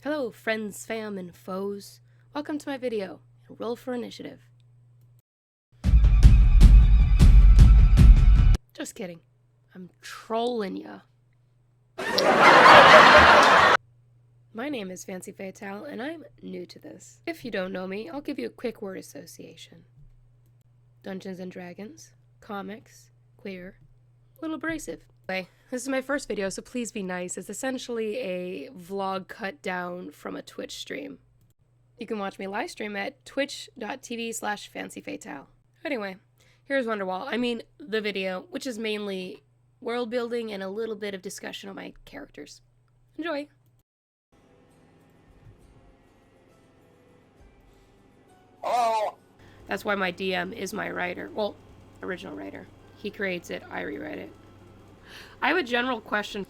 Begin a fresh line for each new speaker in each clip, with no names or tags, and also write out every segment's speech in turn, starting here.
Hello friends, fam, and foes. Welcome to my video, and roll for initiative. Just kidding. I'm trolling ya. My name is Fancy Fatale, and I'm new to this. If you don't know me, I'll give you a quick word association. Dungeons and Dragons, comics, queer, a little abrasive. Anyway, this is my first video, so please be nice. It's essentially a vlog cut down from a Twitch stream. You can watch me live stream at twitch.tv/fancyfatale. Anyway, here's Wonderwall. I mean, the video, which is mainly world building and a little bit of discussion on my characters. Enjoy!
Oh!
That's why my DM is my writer. Well, original writer. He creates it, I rewrite it. I have a general question.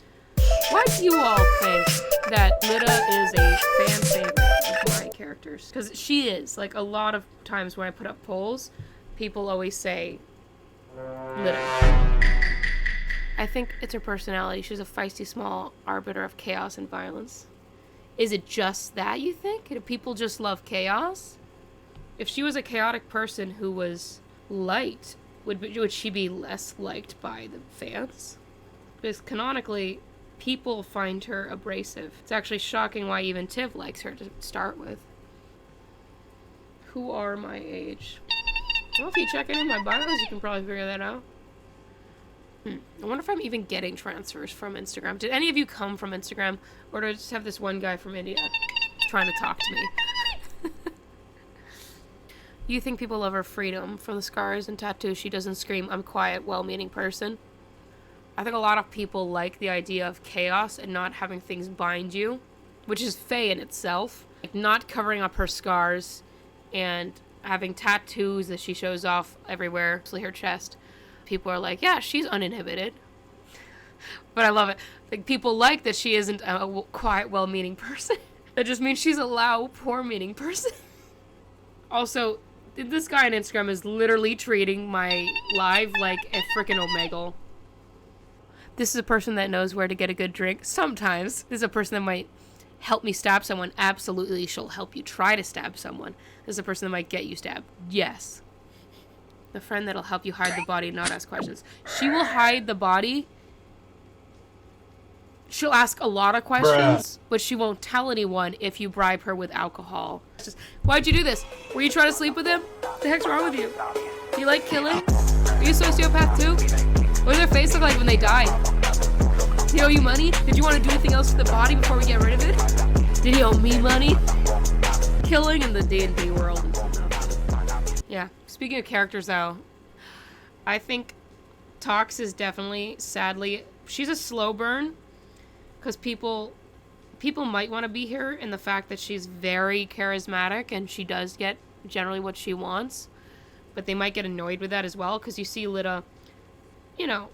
Why do you all think that Lita is a fan favorite of my characters? Because she is. Like, a lot of times when I put up polls, people always say Lita. I think it's her personality. She's a feisty, small arbiter of chaos and violence. Is it just that, you think? Do people just love chaos? If she was a chaotic person who was liked, would she be less liked by the fans? Because canonically, people find her abrasive. It's actually shocking why even Tiv likes her to start with. Who are my age? Well, if you check any of my bios, you can probably figure that out. I wonder if I'm even getting transfers from Instagram. Did any of you come from Instagram? Or do I just have this one guy from India trying to talk to me? You think people love her freedom from the scars and tattoos? She doesn't scream, "I'm quiet, well-meaning person." I think a lot of people like the idea of chaos and not having things bind you, which is fey in itself. Like, not covering up her scars and having tattoos that she shows off everywhere, mostly her chest. People are like, yeah, she's uninhibited. But I love it. Like, people like that she isn't a quiet, well-meaning person. That just means she's a loud, poor-meaning person. Also, this guy on Instagram is literally treating my live like a freaking omegle. This is a person that knows where to get a good drink. Sometimes. This is a person that might help me stab someone. Absolutely, she'll help you try to stab someone. This is a person that might get you stabbed. Yes. The friend that'll help you hide the body and not ask questions. She will hide the body. She'll ask a lot of questions, but she won't tell anyone if you bribe her with alcohol. It's just, why'd you do this? Were you trying to sleep with him? What the heck's wrong with you? Do you like killing? Are you a sociopath too? What does their face look like when they die? Did he owe you money? Did you want to do anything else to the body before we get rid of it? Did he owe me money? Killing in the D&D world is enough. Yeah, speaking of characters though, I think Tox is definitely, sadly, she's a slow burn. Because people might want to be here in the fact that she's very charismatic and she does get generally what she wants. But they might get annoyed with that as well, because you see Lita, you know,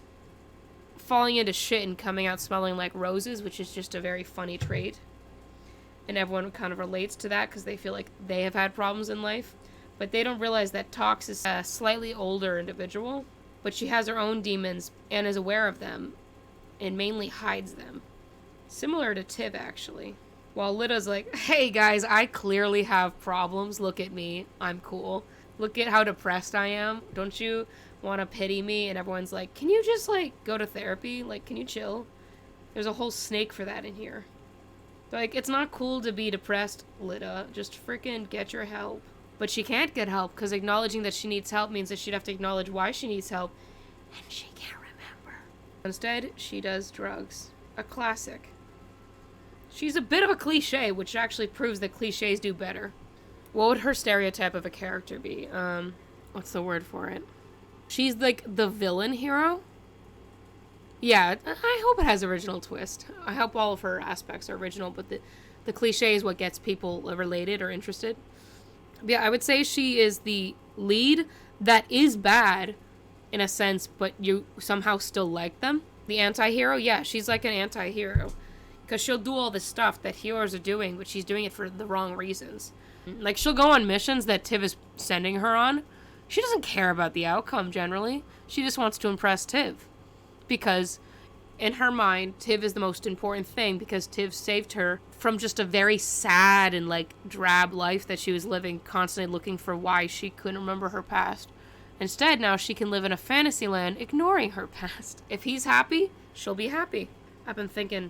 falling into shit and coming out smelling like roses, which is just a very funny trait. And everyone kind of relates to that because they feel like they have had problems in life. But they don't realize that Tox is a slightly older individual, but she has her own demons and is aware of them and mainly hides them. Similar to Tiv, actually. While Lita's like, hey guys, I clearly have problems. Look at me. I'm cool. Look at how depressed I am. Don't you want to pity me? And everyone's like, can you just, like, go to therapy? Like, can you chill? There's a whole snake for that in here. Like, it's not cool to be depressed, Lita. Just freaking get your help. But she can't get help, because acknowledging that she needs help means that she'd have to acknowledge why she needs help. And she can't remember. Instead, she does drugs. A classic. She's a bit of a cliche, which actually proves that cliches do better. What would her stereotype of a character be? What's the word for it? She's like the villain hero? Yeah, I hope it has original twist. I hope all of her aspects are original, but the cliche is what gets people related or interested. Yeah, I would say she is the lead that is bad in a sense, but you somehow still like them. The anti-hero? Yeah, she's like an anti-hero. Because she'll do all this stuff that heroes are doing, but she's doing it for the wrong reasons. Like, she'll go on missions that Tiv is sending her on. She doesn't care about the outcome, generally. She just wants to impress Tiv. Because in her mind, Tiv is the most important thing because Tiv saved her from just a very sad and, like, drab life that she was living, constantly looking for why she couldn't remember her past. Instead, now she can live in a fantasy land ignoring her past. If he's happy, she'll be happy. I've been thinking,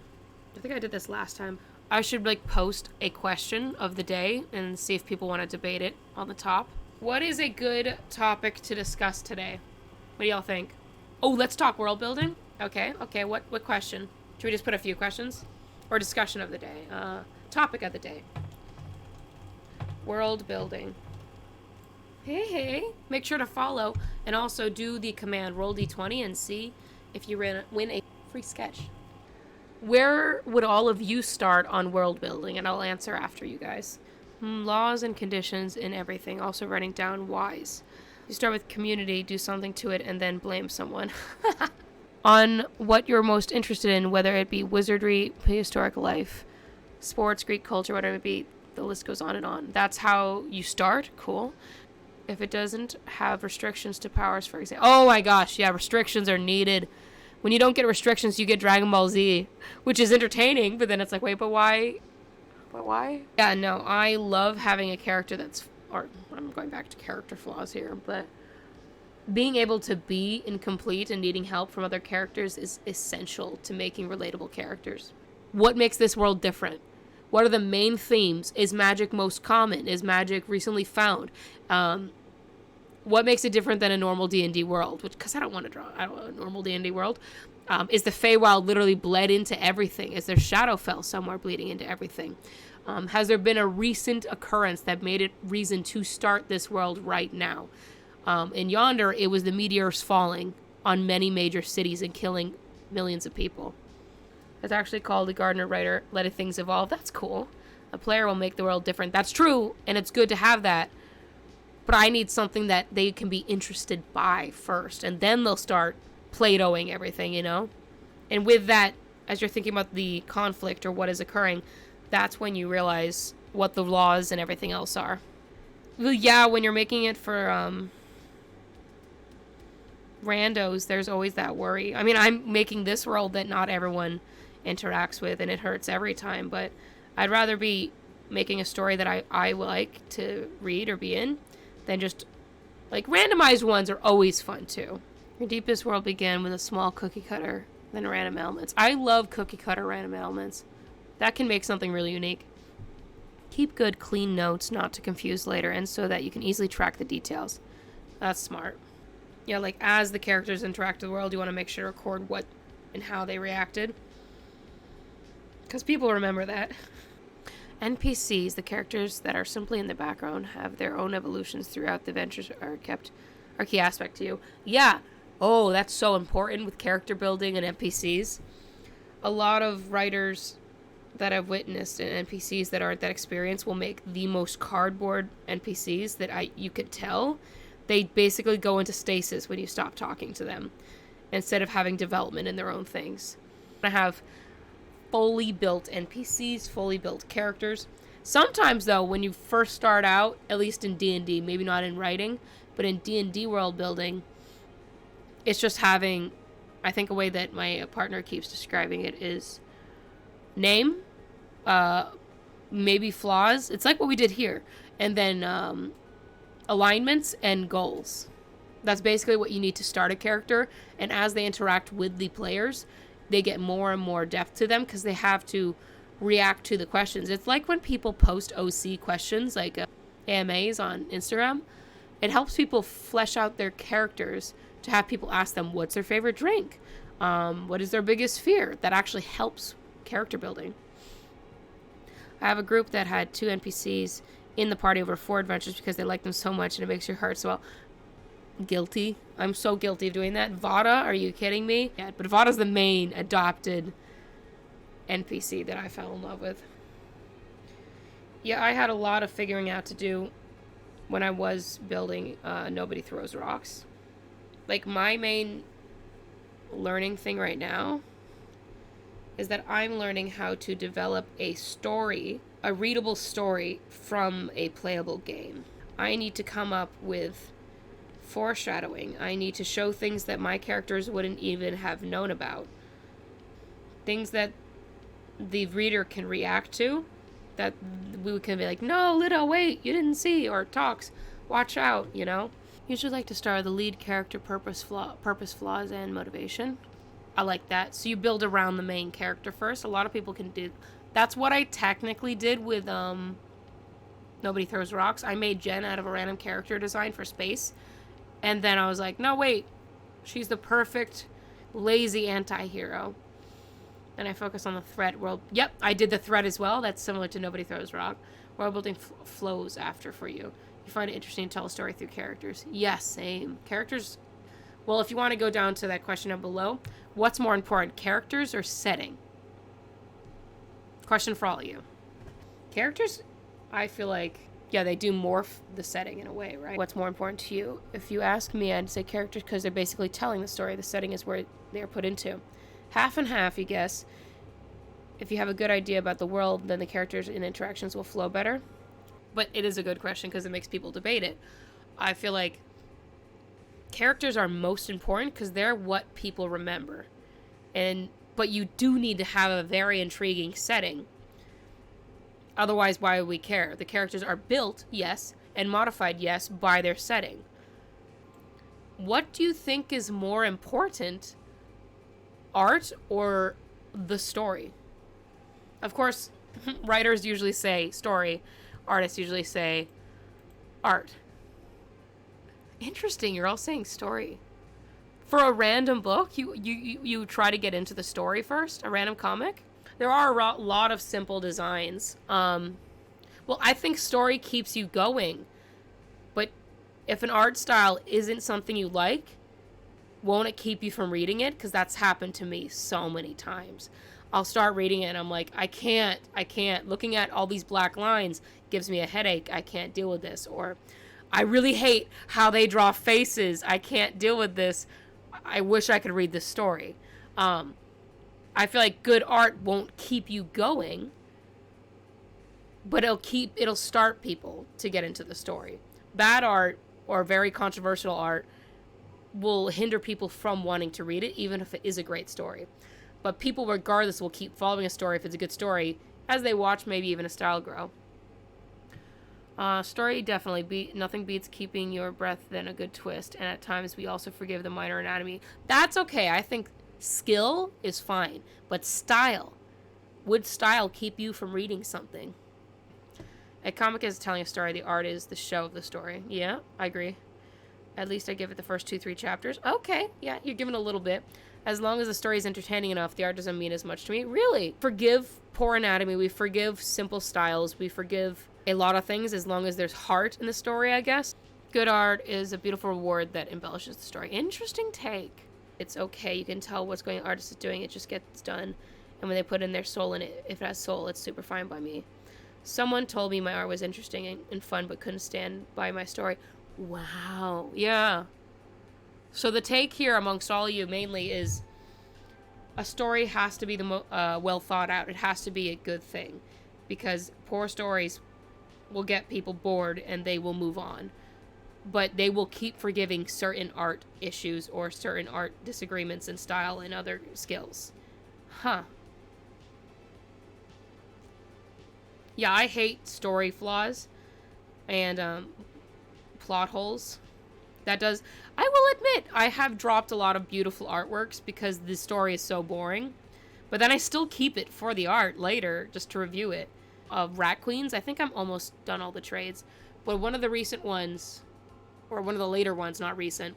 I think I did this last time. I should, like, post a question of the day and see if people want to debate it on the top. What is a good topic to discuss today? What do y'all think? Oh, let's talk world building? Okay, what question? Should we just put a few questions? Or discussion of the day? Topic of the day. World building. Hey. Make sure to follow and also do the command roll d20 and see if you win a free sketch. Where would all of you start on world building? And I'll answer after you guys. Laws and conditions in everything. Also writing down whys. You start with community, do something to it, and then blame someone. On what you're most interested in, whether it be wizardry, prehistoric life, sports, Greek culture, whatever it be, the list goes on and on. That's how you start. Cool. If it doesn't have restrictions to powers, for example. Oh my gosh, yeah, restrictions are needed. When you don't get restrictions, you get Dragon Ball Z, which is entertaining, but then it's like, wait, but why? But why? Yeah, no, I love having a character that's, or I'm going back to character flaws here, but being able to be incomplete and needing help from other characters is essential to making relatable characters. What makes this world different? What are the main themes? Is magic most common? Is magic recently found? What makes it different than a normal D&D world? Because I don't want a normal D&D world. Is the Feywild literally bled into everything? Is there Shadowfell somewhere bleeding into everything? Has there been a recent occurrence that made it reason to start this world right now? In Yonder, it was the meteors falling on many major cities and killing millions of people. It's actually called the Gardner Writer, Letting Things Evolve. That's cool. A player will make the world different. That's true, and it's good to have that. But I need something that they can be interested by first, and then they'll start Play-Dohing everything, you know? And with that, as you're thinking about the conflict or what is occurring, that's when you realize what the laws and everything else are. Well, yeah, when you're making it for randos, there's always that worry. I mean, I'm making this world that not everyone interacts with, and it hurts every time, but I'd rather be making a story that I like to read or be in than just, like, randomized ones are always fun, too. Your deepest world began with a small cookie cutter, then random elements. I love cookie cutter random elements. That can make something really unique. Keep good, clean notes, not to confuse later, and so that you can easily track the details. That's smart. Yeah, like, as the characters interact with the world, you want to make sure to record what and how they reacted. Because people remember that. NPCs, the characters that are simply in the background, have their own evolutions throughout the adventures are key aspect to you. Yeah. Oh, that's so important with character building and NPCs. A lot of writers that I've witnessed and NPCs that aren't that experienced will make the most cardboard NPCs that you could tell. They basically go into stasis when you stop talking to them instead of having development in their own things. I have fully built NPCs, fully built characters. Sometimes, though, when you first start out, at least in D&D, maybe not in writing, but in D&D world building, it's just having, I think a way that my partner keeps describing it is name, maybe flaws. It's like what we did here. And then alignments and goals. That's basically what you need to start a character. And as they interact with the players, they get more and more depth to them because they have to react to the questions. It's like when people post OC questions, like AMAs on Instagram. It helps people flesh out their characters to have people ask them what's their favorite drink, what is their biggest fear. That actually helps character building. I have a group that had 2 NPCs in the party over 4 adventures because they like them so much and it makes your heart swell. Guilty. I'm so guilty of doing that. Vada, are you kidding me? Yeah, but Vada's the main adopted NPC that I fell in love with. Yeah, I had a lot of figuring out to do when I was building Nobody Throws Rocks. Like, my main learning thing right now is that I'm learning how to develop a story, a readable story from a playable game. I need to come up with foreshadowing. I need to show things that my characters wouldn't even have known about. things that the reader can react to, that we can be like, no, Lita, wait, you didn't see, or talks, watch out, you know? Usually like to start with the lead character purpose, flaws, and motivation. I like that. So you build around the main character first. A lot of people can do... That's what I technically did with Nobody Throws Rocks. I made Jen out of a random character design for Space. And then I was like, no, wait. She's the perfect, lazy anti-hero. And I focus on the threat world. Yep, I did the threat as well. That's similar to Nobody Throws Rock. World building flows after for you. You find it interesting to tell a story through characters. Yes, same. Characters... Well, if you want to go down to that question down below, what's more important, characters or setting? Question for all of you. Characters, I feel like, yeah, they do morph the setting in a way, right? What's more important to you? If you ask me, I'd say characters because they're basically telling the story. The setting is where they're put into. Half and half, you guess. If you have a good idea about the world, then the characters and interactions will flow better. But it is a good question because it makes people debate it. I feel like characters are most important because they're what people remember. But you do need to have a very intriguing setting. Otherwise, why would we care? The characters are built, yes, and modified, yes, by their setting. What do you think is more important, art or the story? Of course, writers usually say story, artists usually say art. Interesting, you're all saying story. For a random book, you try to get into the story first, a random comic? There are a lot of simple designs. Well, I think story keeps you going. But if an art style isn't something you like, won't it keep you from reading it? Because that's happened to me so many times. I'll start reading it and I'm like, I can't. Looking at all these black lines gives me a headache. I can't deal with this. Or I really hate how they draw faces. I can't deal with this. I wish I could read this story. I feel like good art won't keep you going, but it'll start people to get into the story. Bad art or very controversial art will hinder people from wanting to read it, even if it is a great story. But people, regardless, will keep following a story if it's a good story, as they watch maybe even a style grow. Story definitely nothing beats keeping your breath than a good twist, and at times we also forgive the minor anatomy. That's okay. I think skill is fine, but style. Would style keep you from reading something? A comic is telling a story. The art is the show of the story. Yeah, I agree. At least I give it the first 2-3 chapters. Okay, yeah, you're giving a little bit. As long as the story is entertaining enough, the art doesn't mean as much to me. Really? Forgive poor anatomy. We forgive simple styles. We forgive a lot of things as long as there's heart in the story, I guess. Good art is a beautiful reward that embellishes the story. Interesting take. It's okay. You can tell what's going on. Artist is doing. It just gets done. And when they put in their soul in it, if it has soul, it's super fine by me. Someone told me my art was interesting and fun, but couldn't stand by my story. Wow. Yeah. So the take here amongst all of you mainly is a story has to be well thought out. It has to be a good thing, because poor stories will get people bored and they will move on. But they will keep forgiving certain art issues or certain art disagreements in style and other skills. Huh. Yeah, I hate story flaws and plot holes. I will admit, I have dropped a lot of beautiful artworks because the story is so boring. But then I still keep it for the art later, just to review it. Rat Queens, I think I'm almost done all the trades. But one of the recent ones, or one of the later ones, not recent,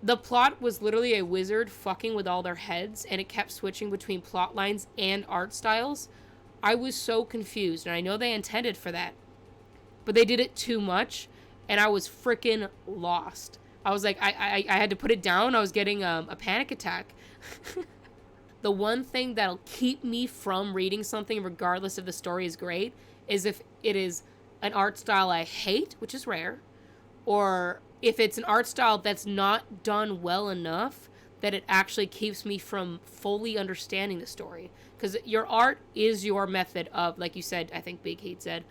the plot was literally a wizard fucking with all their heads, and it kept switching between plot lines and art styles. I was so confused, and I know they intended for that. But they did it too much, and I was freaking lost. I was like, I had to put it down. I was getting a panic attack. The one thing that'll keep me from reading something, regardless if the story is great, is if it is an art style I hate, which is rare, or if it's an art style that's not done well enough that it actually keeps me from fully understanding the story. Because your art is your method of, like you said, I think Big Heat said,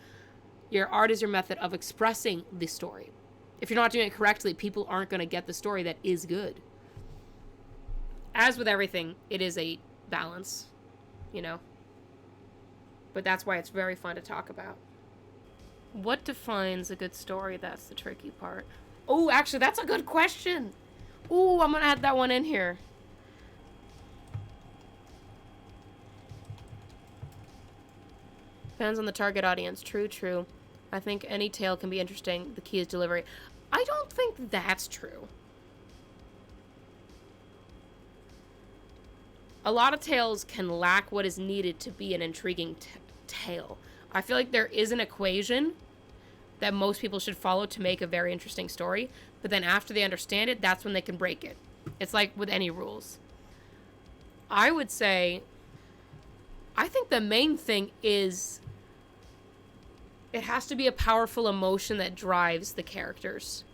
your art is your method of expressing the story. If you're not doing it correctly, people aren't going to get the story that is good. As with everything, it is a balance, you know? But that's why it's very fun to talk about. What defines a good story? That's the tricky part. Oh, actually, that's a good question. Oh, I'm gonna add that one in here. Depends on the target audience. True, true. I think any tale can be interesting. The key is delivery. I don't think that's true. A lot of tales can lack what is needed to be an intriguing tale. I feel like there is an equation that most people should follow to make a very interesting story, but then after they understand it, that's when they can break it. It's like with any rules. I would say, I think the main thing is it has to be a powerful emotion that drives the characters.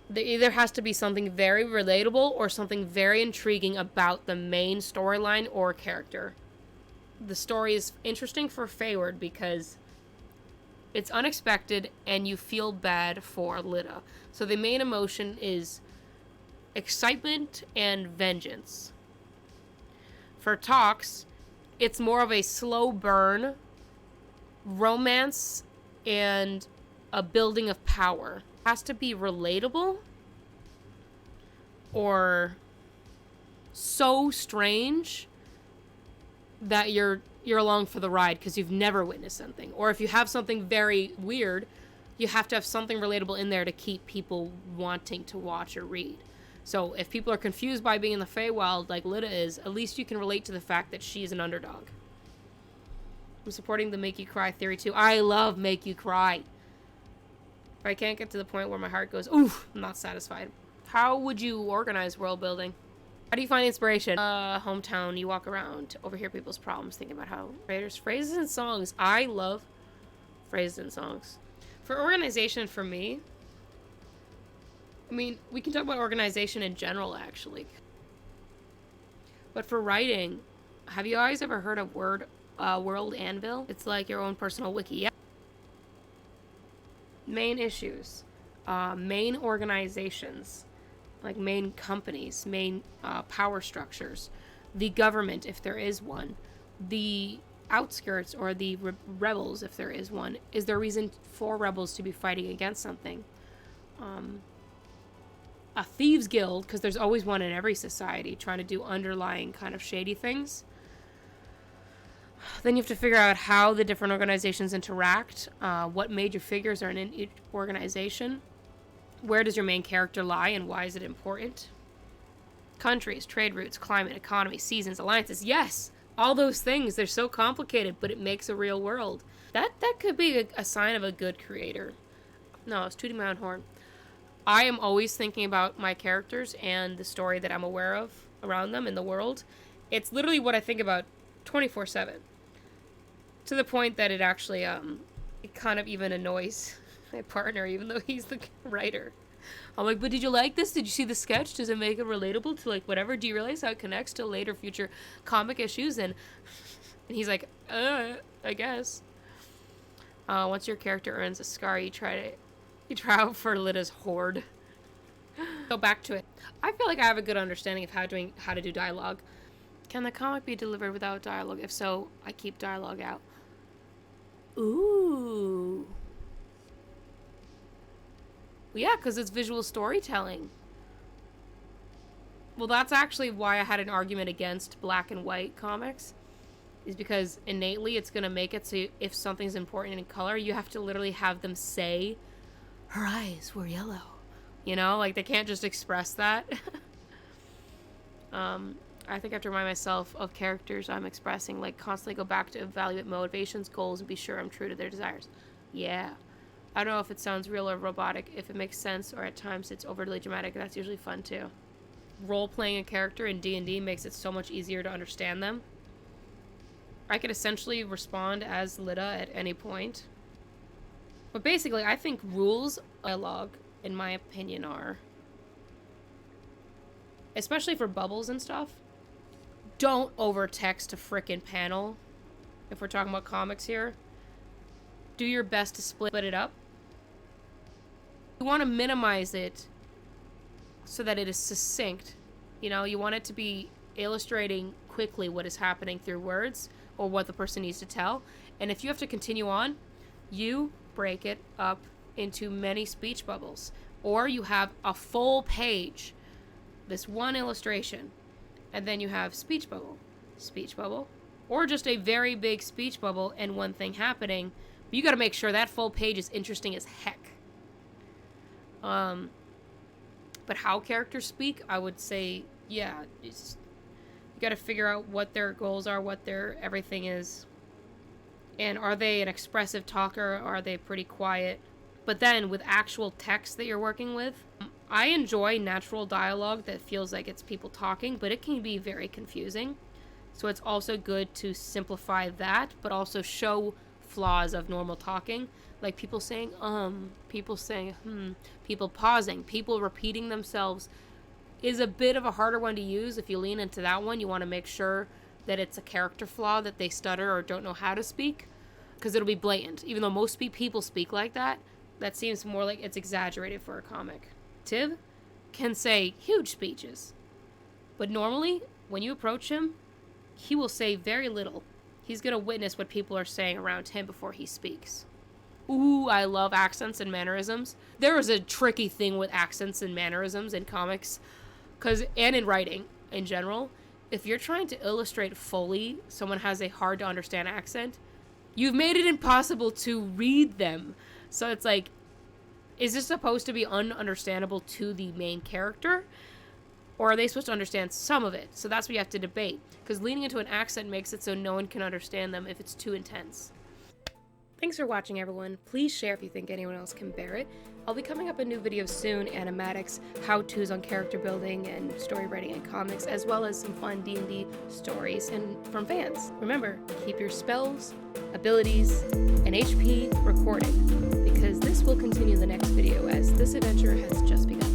There either has to be something very relatable or something very intriguing about the main storyline or character. The story is interesting for Feyward because it's unexpected and you feel bad for Lita. So the main emotion is excitement and vengeance. For Tox, it's more of a slow burn, romance, and a building of power. It has to be relatable or so strange that you're along for the ride because you've never witnessed something. Or if you have something very weird, you have to have something relatable in there to keep people wanting to watch or read. So if people are confused by being in the Feywild like Lita is, at least you can relate to the fact that she's an underdog. I'm supporting the make you cry theory too. I love make you cry. If I can't get to the point where my heart goes, oof, I'm not satisfied. How would you organize world building? How do you find inspiration? Hometown, you walk around to overhear people's problems, thinking about how creators, phrases and songs. I love phrases and songs. For organization, for me, I mean, we can talk about organization in general, actually. But for writing, have you guys ever heard of World Anvil? It's like your own personal wiki. Yeah. Main issues, main organizations, like main companies, main power structures, the government, if there is one, the outskirts or the rebels, if there is one. Is there a reason for rebels to be fighting against something? A thieves guild, because there's always one in every society trying to do underlying kind of shady things. Then you have to figure out how the different organizations interact, what major figures are in each organization, where does your main character lie and why is it important? Countries, trade routes, climate, economy, seasons, alliances. Yes, all those things. They're so complicated, but it makes a real world. That could be a sign of a good creator. No, I was tooting my own horn. I am always thinking about my characters and the story that I'm aware of around them in the world. It's literally what I think about 24/7. To the point that it actually, it kind of even annoys my partner, even though he's the writer. I'm like, but did you like this? Did you see the sketch? Does it make it relatable to, like, whatever? Do you realize how it connects to later future comic issues? And he's like, I guess. Once your character earns a scar, you try out for Lita's horde. Go back to it. I feel like I have a good understanding of how to do dialogue. Can the comic be delivered without dialogue? If so, I keep dialogue out. Ooh. Well, yeah, because it's visual storytelling. Well, that's actually why I had an argument against black and white comics. Is because innately it's going to make it so if something's important in color, you have to literally have them say, her eyes were yellow. You know, like they can't just express that. I think I have to remind myself of characters I'm expressing, like constantly go back to evaluate motivations, goals, and be sure I'm true to their desires. Yeah. I don't know if it sounds real or robotic, if it makes sense, or at times it's overly dramatic. That's usually fun too. Role-playing a character in D&D makes it so much easier to understand them. I could essentially respond as Lita at any point. But basically, I think rules dialogue, in my opinion, are, especially for bubbles and stuff, don't over-text a frickin' panel. If we're talking about comics here, do your best to split it up. You want to minimize it so that it is succinct. You know, you want it to be illustrating quickly what is happening through words or what the person needs to tell. And if you have to continue on, you break it up into many speech bubbles. Or you have a full page, this one illustration, and then you have speech bubble, or just a very big speech bubble and one thing happening. But you got to make sure that full page is interesting as heck. But how characters speak, I would say, yeah, you got to figure out what their goals are, what their everything is. And are they an expressive talker, or are they pretty quiet? But then with actual text that you're working with, I enjoy natural dialogue that feels like it's people talking, but it can be very confusing. So it's also good to simplify that, but also show flaws of normal talking. Like people saying, people saying, people pausing, people repeating themselves is a bit of a harder one to use. If you lean into that one, you want to make sure that it's a character flaw, that they stutter or don't know how to speak, because it'll be blatant. Even though most people speak like that, that seems more like it's exaggerated for a comic. Tiv can say huge speeches, but normally when you approach him, he will say very little. He's going to witness what people are saying around him before he speaks. Ooh, I love accents and mannerisms. There is a tricky thing with accents and mannerisms in comics, and in writing in general. If you're trying to illustrate fully someone has a hard to understand accent, you've made it impossible to read them. So it's like, is this supposed to be ununderstandable to the main character? Or are they supposed to understand some of it? So that's what you have to debate. Because leaning into an accent makes it so no one can understand them if it's too intense. Thanks for watching, everyone. Please share if you think anyone else can bear it. I'll be coming up with new videos soon, animatics, how-tos on character building and story writing in comics, as well as some fun D&D stories and from fans. Remember, keep your spells, abilities, and HP recorded, because this will continue in the next video as this adventure has just begun.